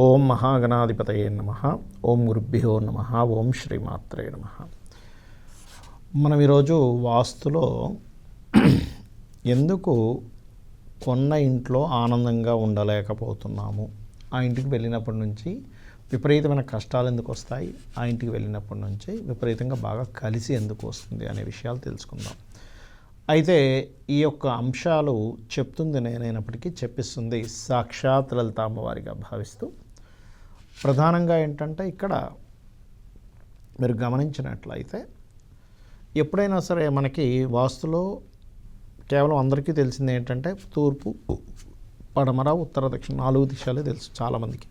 ఓం మహాగణాధిపతయే నమః. ఓం గురుభ్యో నమః. ఓం శ్రీమాత్రే నమః. మనం ఈరోజు వాస్తులో ఎందుకు కొన్న ఇంట్లో ఆనందంగా ఉండలేకపోతున్నాము, ఆ ఇంటికి వెళ్ళినప్పటి నుంచి విపరీతమైన కష్టాలు ఎందుకు వస్తాయి, ఆ ఇంటికి వెళ్ళినప్పటి నుంచి విపరీతంగా బాగా కలిసి ఎందుకు వస్తుంది అనే విషయాలు తెలుసుకుందాం. అయితే ఈ యొక్క అంశాలు చెప్తుంది నేనైనప్పటికీ చెప్పిస్తుంది సాక్షాత్ లలిత అమ్మవారిగా భావిస్తూ, ప్రధానంగా ఏంటంటే ఇక్కడ మీరు గమనించినట్లయితే ఎప్పుడైనా సరే మనకి వాస్తులో కేవలం అందరికీ తెలిసింది ఏంటంటే తూర్పు, పడమర, ఉత్తర, దక్షిణ 4 దిశలే తెలుసు చాలామందికి.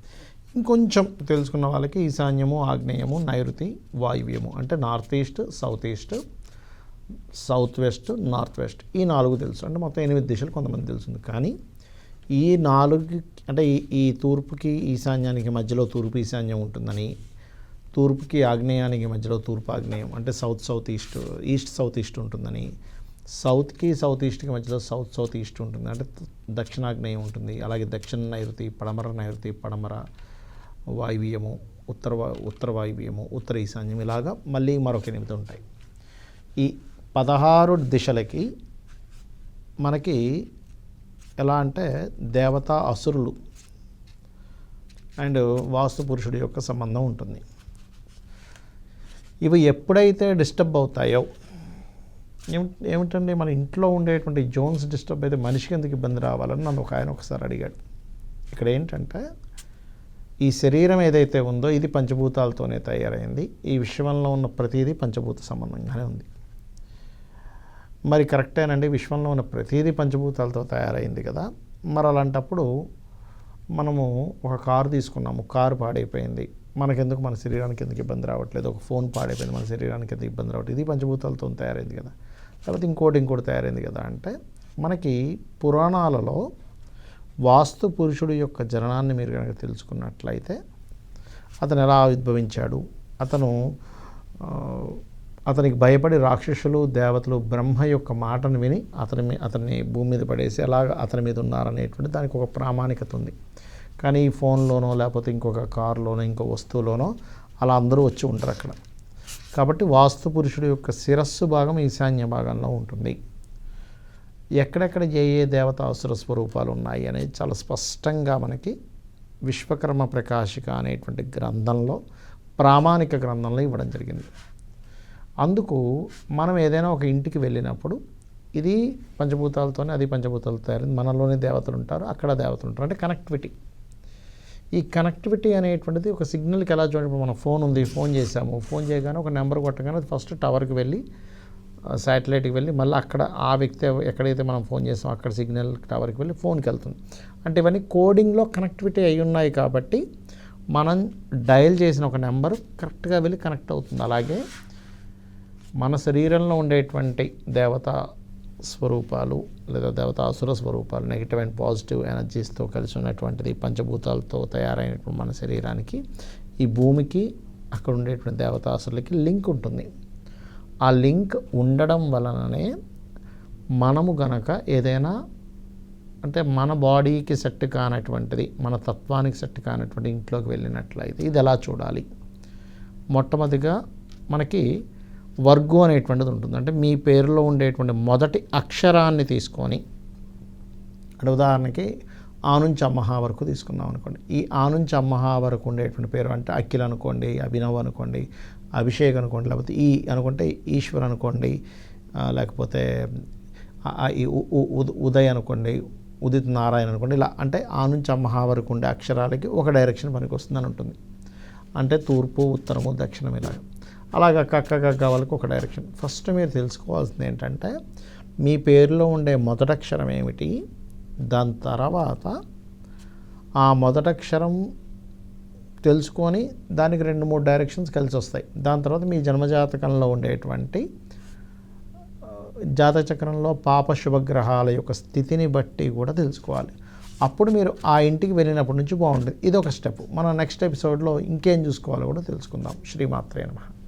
ఇంకొంచెం తెలుసుకున్న వాళ్ళకి ఈశాన్యము, ఆగ్నేయము, నైరుతి, వాయువ్యము అంటే north east, south east, south west, north west, ఈ 4 తెలుసు. అంటే మొత్తం 8 దిశలు కొంతమంది తెలుస్తుంది. కానీ ఈ 4 అంటే ఈ తూర్పుకి ఈశాన్యానికి మధ్యలో తూర్పు ఈశాన్యం ఉంటుందని, తూర్పుకి ఆగ్నేయానికి మధ్యలో తూర్పు ఆగ్నేయం అంటే south east, east south east ఉంటుందని, సౌత్కి సౌత్ ఈస్ట్కి మధ్యలో సౌత్ ఈస్ట్ ఉంటుంది అంటే దక్షిణాగ్నేయం ఉంటుంది. అలాగే దక్షిణ నైరుతి, పడమర వాయువ్యము, ఉత్తర వాయువ్యము, ఉత్తర ఈశాన్యం, ఇలాగా మళ్ళీ మరొక 8 ఉంటాయి. ఈ 16 దిశలకి మనకి ఎలా అంటే దేవతా అసురులు అండ్ వాస్తు పురుషుడి యొక్క సంబంధం ఉంటుంది. ఇవి ఎప్పుడైతే డిస్టర్బ్ అవుతాయో, ఏమిటండి మన ఇంట్లో ఉండేటువంటి జోన్స్ డిస్టర్బ్ అయితే మనిషికి ఎందుకు ఇబ్బంది రావాలని నన్ను ఆయన ఒకసారి అడిగాడు. ఇక్కడ ఏంటంటే ఈ శరీరం ఏదైతే ఉందో ఇది పంచభూతాలతోనే తయారైంది. ఈ విశ్వంలో ఉన్న ప్రతిదీ పంచభూత సంబంధంగానే ఉంది. మరి కరెక్టేనండి, విశ్వంలో ఉన్న ప్రతిదీ పంచభూతాలతో తయారైంది కదా. మరి అలాంటప్పుడు మనము ఒక కారు తీసుకున్నాము, కారు పాడైపోయింది, మనకెందుకు, మన శరీరానికి ఎందుకు ఇబ్బంది రావట్లేదు. ఒక ఫోన్ పాడైపోయింది, మన శరీరానికి ఎందుకు ఇబ్బంది రావట్లేదు, ఇది పంచభూతాలతో తయారైంది కదా. తర్వాత ఇంకోటి తయారైంది కదా. అంటే మనకి పురాణాలలో వాస్తు పురుషుడు యొక్క జననాన్ని మీరు కనుక తెలుసుకున్నట్లయితే అతను ఎలా ఉద్భవించాడు, అతనికి భయపడి రాక్షసులు, దేవతలు బ్రహ్మ యొక్క మాటను విని అతన్ని భూమి మీద పడేసి అలాగ అతని మీద ఉన్నారనేటువంటి దానికి ఒక ప్రామాణికత ఉంది. కానీ ఈ ఫోన్లోనో లేకపోతే ఇంకొక కారులోనో ఇంకో వస్తువులోనో అలా అందరూ వచ్చి ఉంటారు అక్కడ. కాబట్టి వాస్తు పురుషుడు యొక్క శిరస్సు భాగం ఈశాన్య భాగంలో ఉంటుంది. ఎక్కడెక్కడ ఏ దేవతా అసుర స్వరూపాలు ఉన్నాయి అనేది చాలా స్పష్టంగా మనకి విశ్వకర్మ ప్రకాశిక అనేటువంటి గ్రంథంలో, ప్రామాణిక గ్రంథంలో ఇవ్వడం జరిగింది. అందుకు మనం ఏదైనా ఒక ఇంటికి వెళ్ళినప్పుడు ఇది పంచభూతాలతోనే, అది పంచభూతాలతో తయారైంది, మనలోనే దేవతలు ఉంటారు, అక్కడ దేవతలు ఉంటారు. అంటే కనెక్టివిటీ. ఈ కనెక్టివిటీ అనేటువంటిది ఒక సిగ్నల్కి ఎలా చూడండి, మన ఫోన్ ఉంది, ఫోన్ చేసాము, ఫోన్ చేయగానే ఒక నెంబర్ కొట్టగానే అది ఫస్ట్ టవర్కి వెళ్ళి, శాటిలైట్కి వెళ్ళి, మళ్ళీ అక్కడ ఆ వ్యక్తి ఎక్కడైతే మనం ఫోన్ చేసామో అక్కడ సిగ్నల్ టవర్కి వెళ్ళి ఫోన్కి వెళ్తుంది. అంటే ఇవన్నీ కోడింగ్లో కనెక్టివిటీ అయి ఉన్నాయి కాబట్టి మనం డయల్ చేసిన ఒక నెంబర్ కరెక్ట్గా వెళ్ళి కనెక్ట్ అవుతుంది. అలాగే మన శరీరంలో ఉండేటువంటి దేవతా స్వరూపాలు లేదా దేవతా అసుర స్వరూపాలు, నెగిటివ్ అండ్ పాజిటివ్ ఎనర్జీస్తో కలిసి ఉన్నటువంటిది పంచభూతాలతో తయారైనటువంటి మన శరీరానికి, ఈ భూమికి, అక్కడ ఉండేటువంటి దేవతా అసురులకి లింక్ ఉంటుంది. ఆ లింక్ ఉండడం వలననే మనము గనక ఏదైనా అంటే మన బాడీకి సెట్ కానటువంటిది, మన తత్వానికి సెట్ కానటువంటి ఇంట్లోకి వెళ్ళినట్లయితే ఇది ఎలా చూడాలి. మొట్టమొదటిగా మనకి వర్గు అనేటువంటిది ఉంటుంది. అంటే మీ పేరులో ఉండేటువంటి మొదటి అక్షరాన్ని తీసుకొని, అంటే ఉదాహరణకి ఆ నుంచి అమ్మహ వరకు తీసుకుందాం అనుకోండి. ఈ ఆ నుంచి అమ్మహ వరకు ఉండేటువంటి పేరు అంటే అఖిల్ అనుకోండి, అభినవ్ అనుకోండి, అభిషేక్ అనుకోండి, లేకపోతే ఈ అనుకుంటే ఈశ్వర్ అనుకోండి, లేకపోతే ఉదయ్ అనుకోండి, ఉదిత్ నారాయణ అనుకోండి. ఇలా అంటే ఆ నుంచి అమ్మహ వరకు ఉండే అక్షరాలకి ఒక డైరెక్షన్ పనికి వస్తుందని ఉంటుంది. అంటే తూర్పు, ఉత్తరము, దక్షిణం ఇలాగ. అలాగా కక్క వాళ్ళకి ఒక డైరెక్షన్. ఫస్ట్ మీరు తెలుసుకోవాల్సింది ఏంటంటే మీ పేరులో ఉండే మొదటక్షరం ఏమిటి, దాని తర్వాత ఆ మొదటక్షరం తెలుసుకొని దానికి 2-3 డైరెక్షన్స్ కలిసి వస్తాయి. దాని తర్వాత మీ జన్మజాతకంలో ఉండేటువంటి జాతక చక్రంలో పాప శుభగ్రహాల యొక్క స్థితిని బట్టి కూడా తెలుసుకోవాలి. అప్పుడు మీరు ఆ ఇంటికి వెళ్ళినప్పటి నుంచి బాగుంటుంది. ఇది ఒక స్టెప్. మనం నెక్స్ట్ ఎపిసోడ్లో ఇంకేం చూసుకోవాలో కూడా తెలుసుకుందాం. శ్రీమాత్రే నమః.